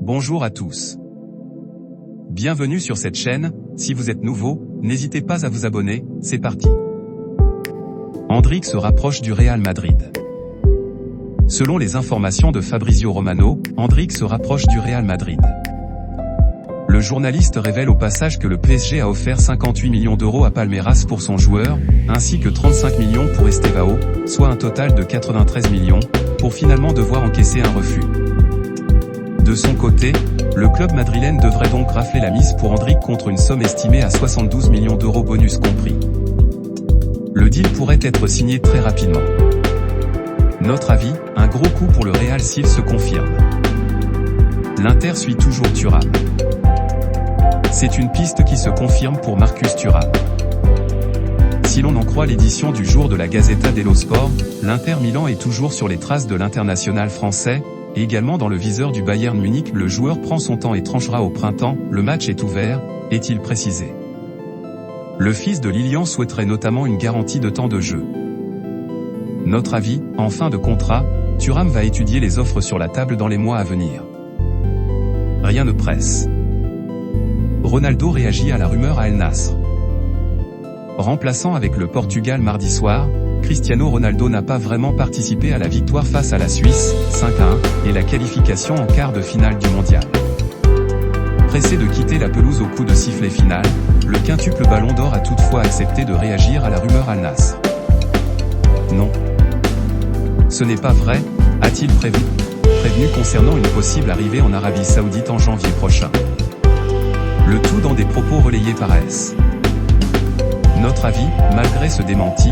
Bonjour à tous. Bienvenue sur cette chaîne. Si vous êtes nouveau, n'hésitez pas à vous abonner. C'est parti. Endrick se rapproche du Real Madrid. Selon les informations de Fabrizio Romano, Endrick se rapproche du Real Madrid. Le journaliste révèle au passage que le PSG a offert 58 millions d'euros à Palmeiras pour son joueur, ainsi que 35 millions pour Estevao, soit un total de 93 millions, pour finalement devoir encaisser un refus. De son côté, le club madrilène devrait donc rafler la mise pour Endrick contre une somme estimée à 72 millions d'euros bonus compris. Le deal pourrait être signé très rapidement. Notre avis, un gros coup pour le Real s'il se confirme. L'Inter suit toujours Thuram. C'est une piste qui se confirme pour Marcus Thuram. Si l'on en croit l'édition du jour de la Gazzetta dello Sport, l'Inter Milan est toujours sur les traces de l'international français, et également dans le viseur du Bayern Munich. Le joueur prend son temps et tranchera au printemps, le match est ouvert, est-il précisé. Le fils de Lilian souhaiterait notamment une garantie de temps de jeu. Notre avis, en fin de contrat, Thuram va étudier les offres sur la table dans les mois à venir. Rien ne presse. Ronaldo réagit à la rumeur à El Nasr. Remplaçant avec le Portugal mardi soir, Cristiano Ronaldo n'a pas vraiment participé à la victoire face à la Suisse, 5-1, et la qualification en quart de finale du mondial. Pressé de quitter la pelouse au coup de sifflet final, le quintuple ballon d'or a toutefois accepté de réagir à la rumeur Al Nasr. Non. Ce n'est pas vrai, a-t-il prévenu concernant une possible arrivée en Arabie Saoudite en janvier prochain. Le tout dans des propos relayés par AS. Notre avis, malgré ce démenti,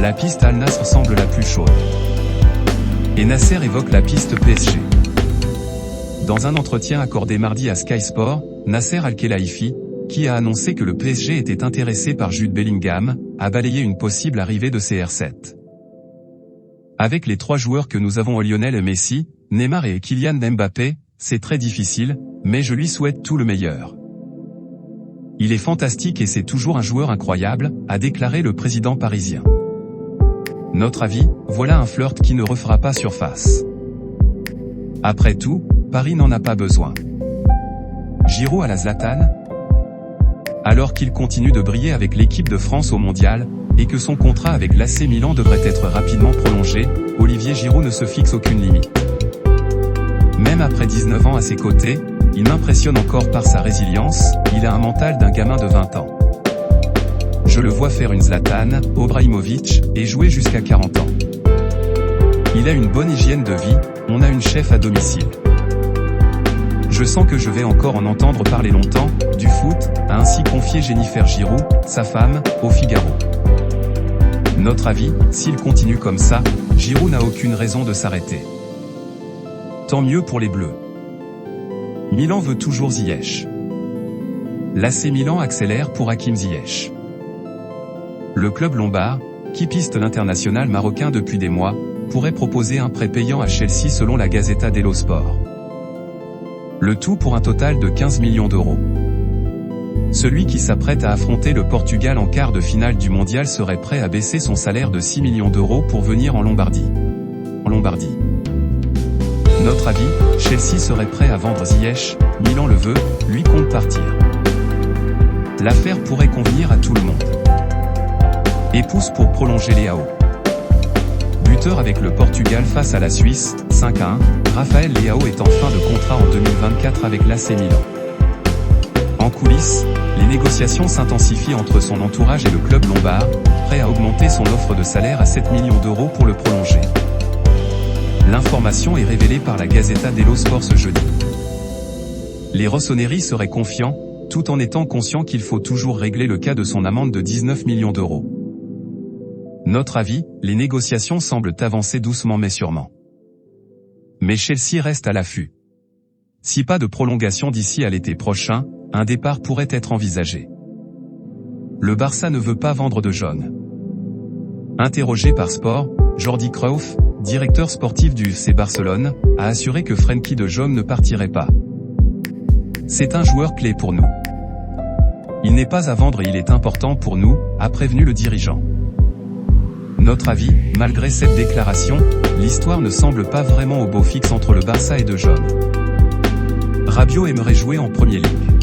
la piste Al Nasr semble la plus chaude. Et Nasser évoque la piste PSG. Dans un entretien accordé mardi à Sky Sport, Nasser Al-Khelaifi, qui a annoncé que le PSG était intéressé par Jude Bellingham, a balayé une possible arrivée de CR7. Avec les trois joueurs que nous avons, Lionel Messi, Neymar et Kylian Mbappé, c'est très difficile, mais je lui souhaite tout le meilleur. Il est fantastique et c'est toujours un joueur incroyable, a déclaré le président parisien. Notre avis, voilà un flirt qui ne refera pas surface. Après tout, Paris n'en a pas besoin. Giroud à la Zlatan? Alors qu'il continue de briller avec l'équipe de France au mondial, et que son contrat avec l'AC Milan devrait être rapidement prolongé, Olivier Giroud ne se fixe aucune limite. Même après 19 ans à ses côtés, il m'impressionne encore par sa résilience, il a un mental d'un gamin de 20 ans. Je le vois faire une Zlatan, Obraimovic, et jouer jusqu'à 40 ans. Il a une bonne hygiène de vie, on a une chef à domicile. Je sens que je vais encore en entendre parler longtemps, du foot, a ainsi confié Jennifer Giroud, sa femme, au Figaro. Notre avis, s'il continue comme ça, Giroud n'a aucune raison de s'arrêter. Tant mieux pour les Bleus. Milan veut toujours Ziyech. L'AC Milan accélère pour Hakim Ziyech. Le club lombard, qui piste l'international marocain depuis des mois, pourrait proposer un prêt payant à Chelsea selon la Gazzetta dello Sport. Le tout pour un total de 15 millions d'euros. Celui qui s'apprête à affronter le Portugal en quart de finale du mondial serait prêt à baisser son salaire de 6 millions d'euros pour venir en Lombardie. Notre avis, Chelsea serait prêt à vendre Ziyech, Milan le veut, lui compte partir. L'affaire pourrait convenir à tout le monde. Et pousse pour prolonger Leao. Buteur avec le Portugal face à la Suisse, 5-1, Raphaël Leao est en fin de contrat en 2024 avec l'AC Milan. En coulisses, les négociations s'intensifient entre son entourage et le club lombard, prêt à augmenter son offre de salaire à 7 millions d'euros pour le prolonger. L'information est révélée par la Gazzetta dello Sport ce jeudi. Les Rossoneri seraient confiants, tout en étant conscients qu'il faut toujours régler le cas de son amende de 19 millions d'euros. Notre avis, les négociations semblent avancer doucement mais sûrement. Mais Chelsea reste à l'affût. Si pas de prolongation d'ici à l'été prochain, un départ pourrait être envisagé. Le Barça ne veut pas vendre de jeunes. Interrogé par Sport, Jordi Cruyff, directeur sportif du FC Barcelone, a assuré que Frenkie de Jong ne partirait pas. C'est un joueur clé pour nous. Il n'est pas à vendre et il est important pour nous, a prévenu le dirigeant. Notre avis, malgré cette déclaration, l'histoire ne semble pas vraiment au beau fixe entre le Barça et De Jong. Rabiot aimerait jouer en Premier League.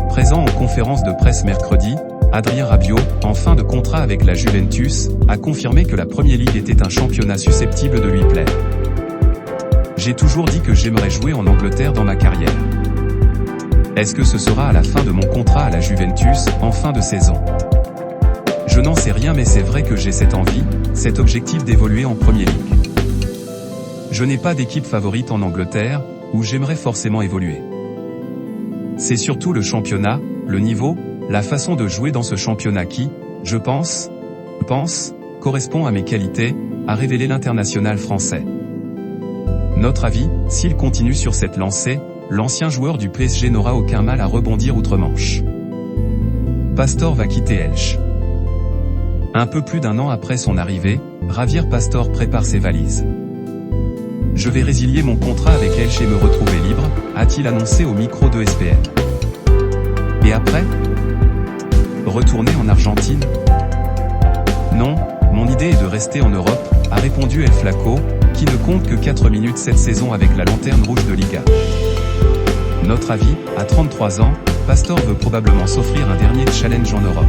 Présent en conférence de presse mercredi, Adrien Rabiot, en fin de contrat avec la Juventus, a confirmé que la Premier League était un championnat susceptible de lui plaire. J'ai toujours dit que j'aimerais jouer en Angleterre dans ma carrière. Est-ce que ce sera à la fin de mon contrat à la Juventus, en fin de saison? Je n'en sais rien, mais c'est vrai que j'ai cette envie, cet objectif d'évoluer en Premier League. Je n'ai pas d'équipe favorite en Angleterre, où j'aimerais forcément évoluer. C'est surtout le championnat, le niveau, la façon de jouer dans ce championnat qui, je pense, correspond à mes qualités, a révélé l'international français. Notre avis, s'il continue sur cette lancée, l'ancien joueur du PSG n'aura aucun mal à rebondir outre-Manche. Pastore va quitter Elche. Un peu plus d'un an après son arrivée, Javier Pastore prépare ses valises. Je vais résilier mon contrat avec Elche et me retrouver libre, a-t-il annoncé au micro de SPN. Et après? Retourner en Argentine? Non, mon idée est de rester en Europe, a répondu El Flaco, qui ne compte que 4 minutes cette saison avec la lanterne rouge de Liga. Notre avis, à 33 ans, Pastore veut probablement s'offrir un dernier challenge en Europe.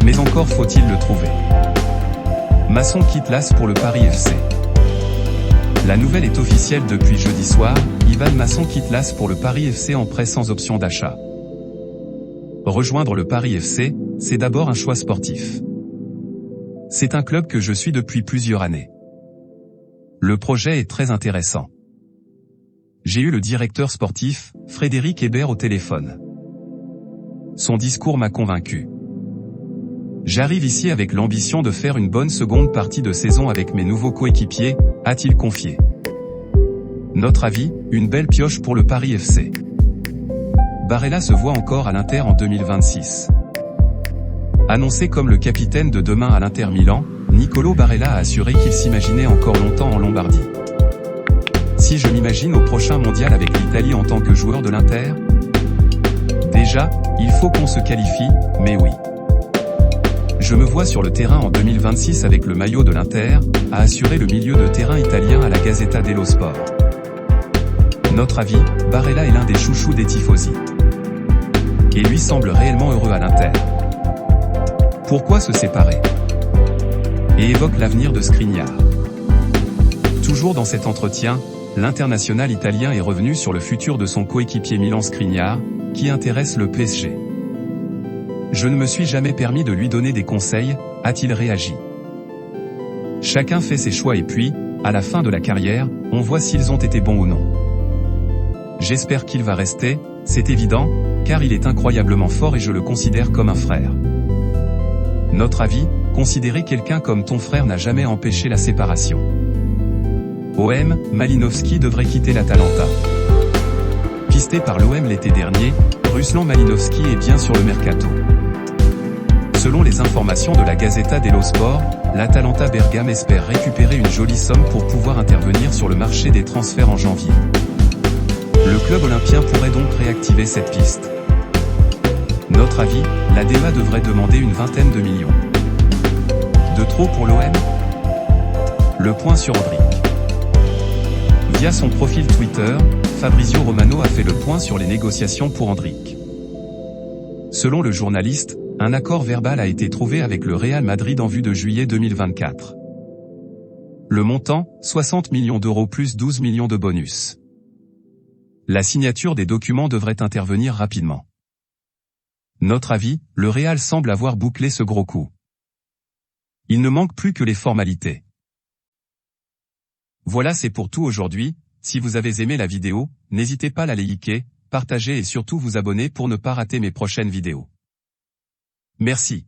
Mais encore faut-il le trouver. Masson quitte l'AS pour le Paris FC. La nouvelle est officielle depuis jeudi soir, Ivan Masson quitte l'AS pour le Paris FC en prêt sans option d'achat. Rejoindre le Paris FC, c'est d'abord un choix sportif. C'est un club que je suis depuis plusieurs années. Le projet est très intéressant. J'ai eu le directeur sportif, Frédéric Hébert, au téléphone. Son discours m'a convaincu. J'arrive ici avec l'ambition de faire une bonne seconde partie de saison avec mes nouveaux coéquipiers, a-t-il confié. Notre avis, une belle pioche pour le Paris FC. Barella se voit encore à l'Inter en 2026. Annoncé comme le capitaine de demain à l'Inter Milan, Nicolo Barella a assuré qu'il s'imaginait encore longtemps en Lombardie. Si je m'imagine au prochain mondial avec l'Italie en tant que joueur de l'Inter? Déjà, il faut qu'on se qualifie, mais oui. Je me vois sur le terrain en 2026 avec le maillot de l'Inter, a assuré le milieu de terrain italien à la Gazzetta dello Sport. Notre avis, Barella est l'un des chouchous des tifosi. Et lui semble réellement heureux à l'Inter. Pourquoi se séparer? Et évoque l'avenir de Skriniar. Toujours dans cet entretien, l'international italien est revenu sur le futur de son coéquipier Milan Skriniar, qui intéresse le PSG. Je ne me suis jamais permis de lui donner des conseils, a-t-il réagi. Chacun fait ses choix et puis, à la fin de la carrière, on voit s'ils ont été bons ou non. J'espère qu'il va rester, c'est évident, car il est incroyablement fort et je le considère comme un frère. Notre avis, considérer quelqu'un comme ton frère n'a jamais empêché la séparation. OM, Malinowski devrait quitter l'Atalanta. Pisté par l'OM l'été dernier, Ruslan Malinowski est bien sur le mercato. Selon les informations de la Gazzetta dello Sport, l'Atalanta Bergame espère récupérer une jolie somme pour pouvoir intervenir sur le marché des transferts en janvier. Le club olympien pourrait donc réactiver cette piste. Notre avis, la DEA devrait demander une vingtaine de millions. De trop pour l'OM? Le point sur Endrick. Via son profil Twitter, Fabrizio Romano a fait le point sur les négociations pour Endrick. Selon le journaliste, un accord verbal a été trouvé avec le Real Madrid en vue de juillet 2024. Le montant, 60 millions d'euros plus 12 millions de bonus. La signature des documents devrait intervenir rapidement. Notre avis, le Real semble avoir bouclé ce gros coup. Il ne manque plus que les formalités. Voilà, c'est pour tout aujourd'hui. Si vous avez aimé la vidéo, n'hésitez pas à la liker, partager et surtout vous abonner pour ne pas rater mes prochaines vidéos. Merci.